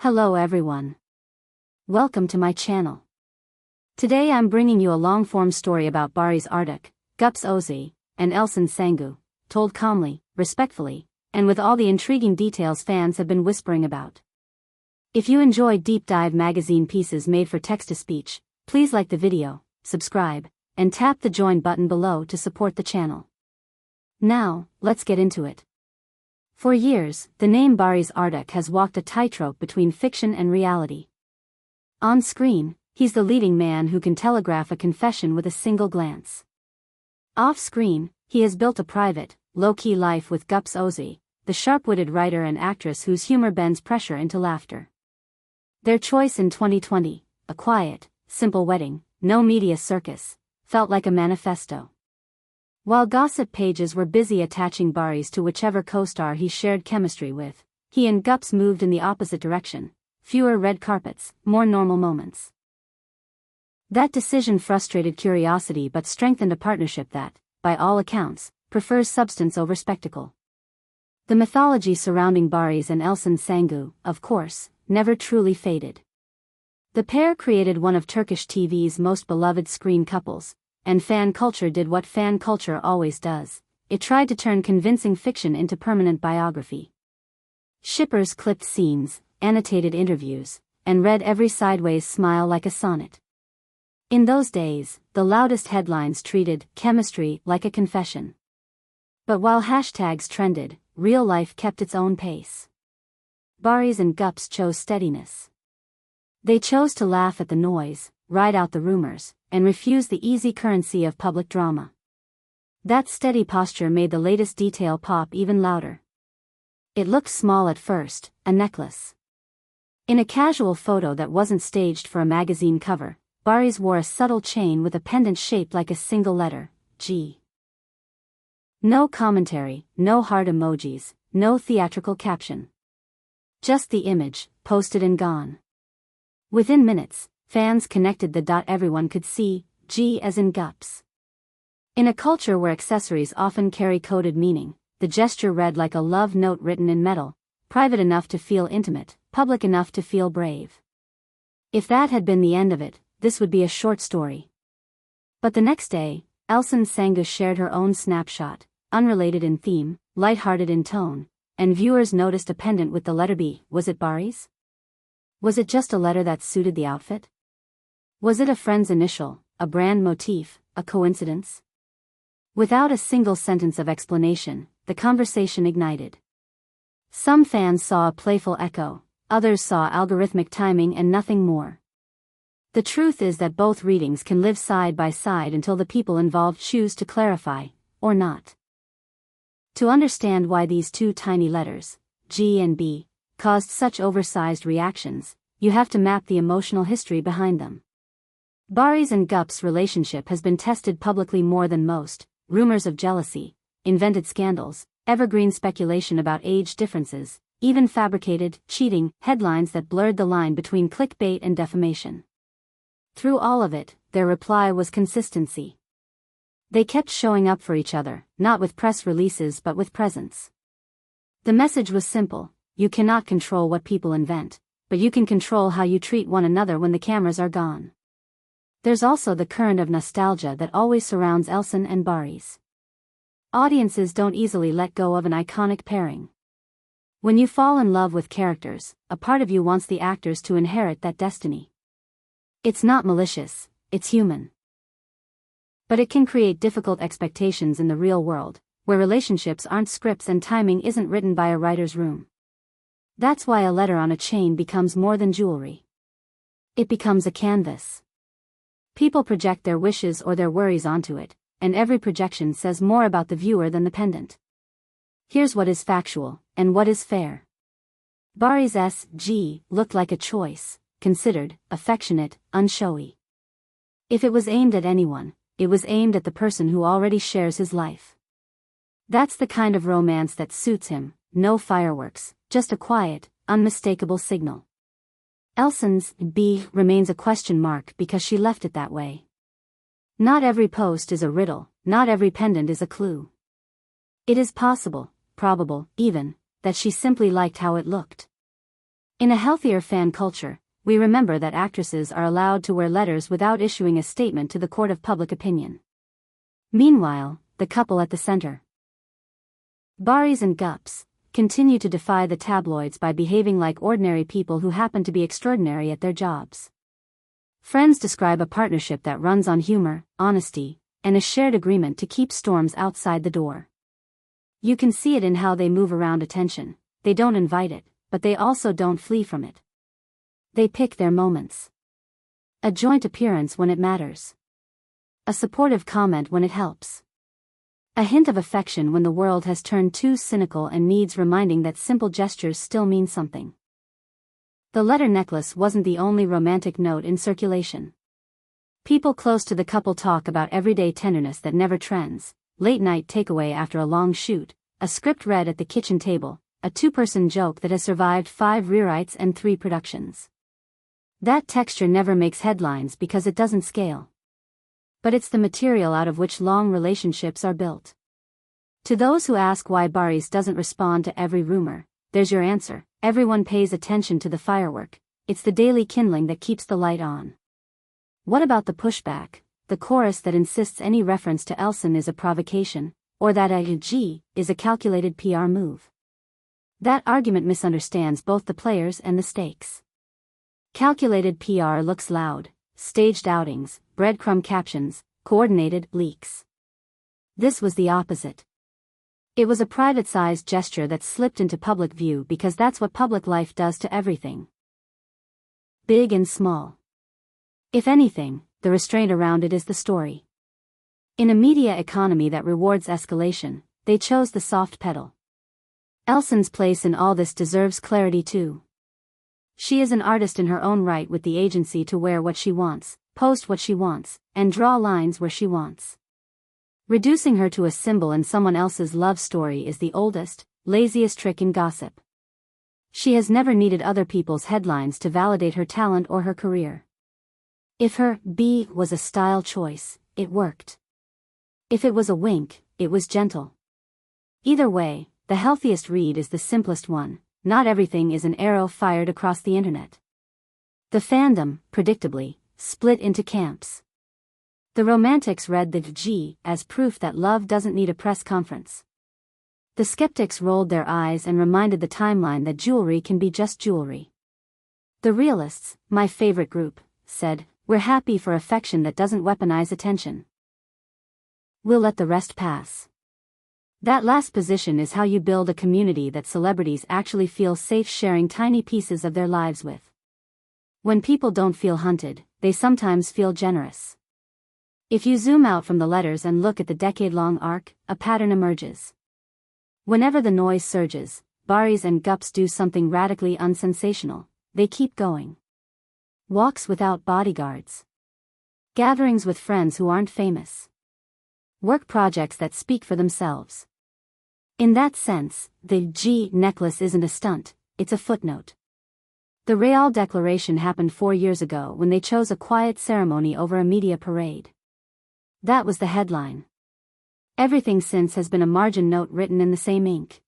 Hello everyone. Welcome to my channel. Today I'm bringing you a long-form story about Barış Arduç, Gups Ozi, and Elçin Sangu, told calmly, respectfully, and with all the intriguing details fans have been whispering about. If you enjoy deep dive magazine pieces made for text-to-speech, please like the video, subscribe, and tap the join button below to support the channel. Now, let's get into it. For years, the name Barış Arduç has walked a tightrope between fiction and reality. On screen, he's the leading man who can telegraph a confession with a single glance. Off-screen, he has built a private, low-key life with Gups Ozi, the sharp-witted writer and actress whose humor bends pressure into laughter. Their choice in 2020, a quiet, simple wedding, no media circus, felt like a manifesto. While gossip pages were busy attaching Barış to whichever co-star he shared chemistry with, he and Gups moved in the opposite direction: fewer red carpets, more normal moments. That decision frustrated curiosity but strengthened a partnership that, by all accounts, prefers substance over spectacle. The mythology surrounding Barış and Elçin Sangu, of course, never truly faded. The pair created one of Turkish TV's most beloved screen couples, and fan culture did what fan culture always does: it tried to turn convincing fiction into permanent biography. Shippers clipped scenes, annotated interviews, and read every sideways smile like a sonnet. In those days, the loudest headlines treated chemistry like a confession. But while hashtags trended, real life kept its own pace. Barış and Gups chose steadiness. They chose to laugh at the noise, ride out the rumors, and refuse the easy currency of public drama. That steady posture made the latest detail pop even louder. It looked small at first, a necklace. In a casual photo that wasn't staged for a magazine cover, Barış wore a subtle chain with a pendant shaped like a single letter, G. No commentary, no heart emojis, no theatrical caption. Just the image, posted and gone. Within minutes, fans connected the dot. Everyone could see, G as in Gups. In a culture where accessories often carry coded meaning, the gesture read like a love note written in metal, private enough to feel intimate, public enough to feel brave. If that had been the end of it, this would be a short story. But the next day, Elçin Sangu shared her own snapshot, unrelated in theme, lighthearted in tone, and viewers noticed a pendant with the letter B. Was it Barış? Was it just a letter that suited the outfit? Was it a friend's initial, a brand motif, a coincidence? Without a single sentence of explanation, the conversation ignited. Some fans saw a playful echo, others saw algorithmic timing and nothing more. The truth is that both readings can live side by side until the people involved choose to clarify, or not. To understand why these two tiny letters, G and B, caused such oversized reactions, you have to map the emotional history behind them. Barış and Gups' relationship has been tested publicly more than most: rumors of jealousy, invented scandals, evergreen speculation about age differences, even fabricated, cheating headlines that blurred the line between clickbait and defamation. Through all of it, their reply was consistency. They kept showing up for each other, not with press releases but with presence. The message was simple: you cannot control what people invent, but you can control how you treat one another when the cameras are gone. There's also the current of nostalgia that always surrounds Elçin and Barış. Audiences don't easily let go of an iconic pairing. When you fall in love with characters, a part of you wants the actors to inherit that destiny. It's not malicious, it's human. But it can create difficult expectations in the real world, where relationships aren't scripts and timing isn't written by a writer's room. That's why a letter on a chain becomes more than jewelry. It becomes a canvas. People project their wishes or their worries onto it, and every projection says more about the viewer than the pendant. Here's what is factual, and what is fair. Barış's G looked like a choice, considered, affectionate, unshowy. If it was aimed at anyone, it was aimed at the person who already shares his life. That's the kind of romance that suits him: no fireworks, just a quiet, unmistakable signal. Elçin's B remains a question mark because she left it that way. Not every post is a riddle, not every pendant is a clue. It is possible, probable, even, that she simply liked how it looked. In a healthier fan culture, we remember that actresses are allowed to wear letters without issuing a statement to the court of public opinion. Meanwhile, the couple at the center, Barış and Gups, continue to defy the tabloids by behaving like ordinary people who happen to be extraordinary at their jobs. Friends describe a partnership that runs on humor, honesty, and a shared agreement to keep storms outside the door. You can see it in how they move around attention. They don't invite it, but they also don't flee from it. They pick their moments. A joint appearance when it matters. A supportive comment when it helps. A hint of affection when the world has turned too cynical and needs reminding that simple gestures still mean something. The letter necklace wasn't the only romantic note in circulation. People close to the couple talk about everyday tenderness that never trends, late-night takeaway after a long shoot, a script read at the kitchen table, a two-person joke that has survived 5 rewrites and 3 productions. That texture never makes headlines because it doesn't scale. But it's the material out of which long relationships are built. To those who ask why Barış doesn't respond to every rumor, there's your answer. Everyone pays attention to the firework. It's the daily kindling that keeps the light on. What about the pushback, the chorus that insists any reference to Elçin is a provocation, or that AG is a calculated PR move? That argument misunderstands both the players and the stakes. Calculated PR looks loud, staged outings, breadcrumb captions, coordinated leaks. This was the opposite. It was a private-sized gesture that slipped into public view because that's what public life does to everything. Big and small. If anything, the restraint around it is the story. In a media economy that rewards escalation, they chose the soft pedal. Elçin's place in all this deserves clarity too. She is an artist in her own right with the agency to wear what she wants, post what she wants, and draw lines where she wants. Reducing her to a symbol in someone else's love story is the oldest, laziest trick in gossip. She has never needed other people's headlines to validate her talent or her career. If her B was a style choice, it worked. If it was a wink, it was gentle. Either way, the healthiest read is the simplest one. Not everything is an arrow fired across the internet. The fandom, predictably, split into camps. The romantics read the G as proof that love doesn't need a press conference. The skeptics rolled their eyes and reminded the timeline that jewelry can be just jewelry. The realists, my favorite group, said, "We're happy for affection that doesn't weaponize attention. We'll let the rest pass." That last position is how you build a community that celebrities actually feel safe sharing tiny pieces of their lives with. When people don't feel hunted, they sometimes feel generous. If you zoom out from the letters and look at the decade-long arc, a pattern emerges. Whenever the noise surges, Barış and Gups do something radically unsensational. They keep going. Walks without bodyguards. Gatherings with friends who aren't famous. Work projects that speak for themselves. In that sense, the G necklace isn't a stunt, it's a footnote. The Real Declaration happened 4 years ago when they chose a quiet ceremony over a media parade. That was the headline. Everything since has been a margin note written in the same ink.